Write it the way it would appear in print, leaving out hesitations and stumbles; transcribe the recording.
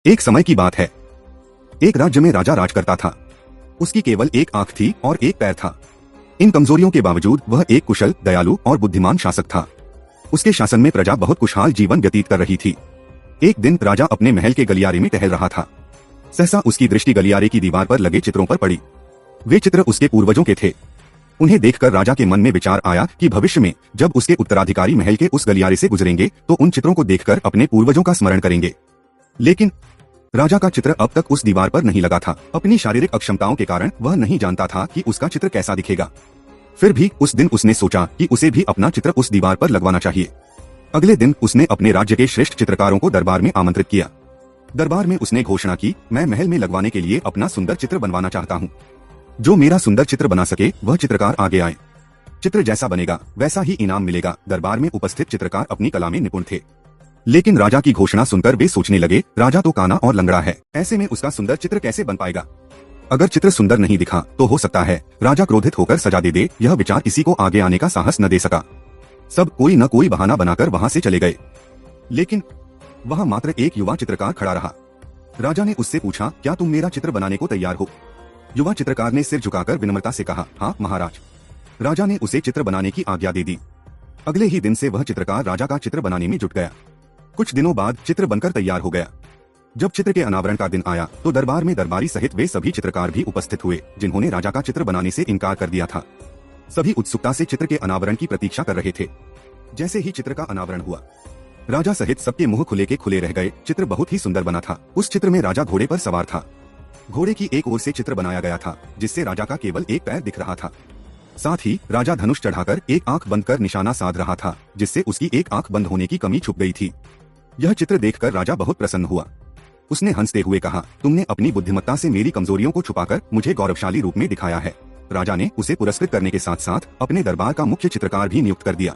एक समय की बात है। एक राज्य में राजा राज करता था। उसकी केवल एक आंख थी और एक पैर था। इन कमजोरियों के बावजूद वह एक कुशल, दयालु और बुद्धिमान शासक था। उसके शासन में प्रजा बहुत खुशहाल जीवन व्यतीत कर रही थी। एक दिन राजा अपने महल के गलियारे में टहल रहा था। सहसा उसकी दृष्टि गलियारे की दीवार पर लगे चित्रों पर पड़ी। वे चित्र उसके पूर्वजों के थे। उन्हें देखकर राजा के मन में विचार आया कि भविष्य में जब उसके उत्तराधिकारी महल के उस गलियारे से गुजरेंगे तो उन चित्रों को देखकर अपने पूर्वजों का स्मरण करेंगे। लेकिन राजा का चित्र अब तक उस दीवार पर नहीं लगा था। अपनी शारीरिक अक्षमताओं के कारण वह नहीं जानता था कि उसका चित्र कैसा दिखेगा। फिर भी उस दिन उसने सोचा कि उसे भी अपना चित्र उस दीवार पर लगवाना चाहिए। अगले दिन उसने अपने राज्य के श्रेष्ठ चित्रकारों को दरबार में आमंत्रित किया। दरबार में उसने घोषणा की, मैं महल में लगवाने के लिए अपना सुंदर चित्र बनवाना चाहता हूँ। जो मेरा सुंदर चित्र बना सके वह चित्रकार आगे आए। चित्र जैसा बनेगा वैसा ही इनाम मिलेगा। दरबार में उपस्थित चित्रकार अपनी कला में निपुण थे। लेकिन राजा की घोषणा सुनकर वे सोचने लगे, राजा तो काना और लंगड़ा है, ऐसे में उसका सुंदर चित्र कैसे बन पाएगा। अगर चित्र सुंदर नहीं दिखा तो हो सकता है राजा क्रोधित होकर सजा दे दे। यह विचार किसी को आगे आने का साहस न दे सका। सब कोई न कोई बहाना बनाकर वहां से चले गए। लेकिन वहां मात्र एक युवा चित्रकार खड़ा रहा। राजा ने उससे पूछा, क्या तुम मेरा चित्र बनाने को तैयार हो? युवा चित्रकार ने सिर झुकाकर विनम्रता से कहा, हाँ महाराज। राजा ने उसे चित्र बनाने की आज्ञा दे दी। अगले ही दिन से वह चित्रकार राजा का चित्र बनाने में जुट गया। कुछ दिनों बाद चित्र बनकर तैयार हो गया। जब चित्र के अनावरण का दिन आया तो दरबार में दरबारी सहित वे सभी चित्रकार भी उपस्थित हुए जिन्होंने राजा का चित्र बनाने से इनकार कर दिया था। सभी उत्सुकता से चित्र के अनावरण की प्रतीक्षा कर रहे थे। जैसे ही चित्र का अनावरण हुआ, राजा सहित सबके मुंह खुले के खुले रह गए। चित्र बहुत ही सुंदर बना था। उस चित्र में राजा घोड़े पर सवार था। घोड़े की एक ओर से चित्र बनाया गया था जिससे राजा का केवल एक पैर दिख रहा था। साथ ही राजा धनुष चढ़ाकर एक आंख बंद कर निशाना साध रहा था जिससे उसकी एक आंख बंद होने की कमी छुप गई थी। यह चित्र देखकर राजा बहुत प्रसन्न हुआ। उसने हंसते हुए कहा, तुमने अपनी बुद्धिमत्ता से मेरी कमजोरियों को छुपाकर मुझे गौरवशाली रूप में दिखाया है। राजा ने उसे पुरस्कृत करने के साथ साथ अपने दरबार का मुख्य चित्रकार भी नियुक्त कर दिया।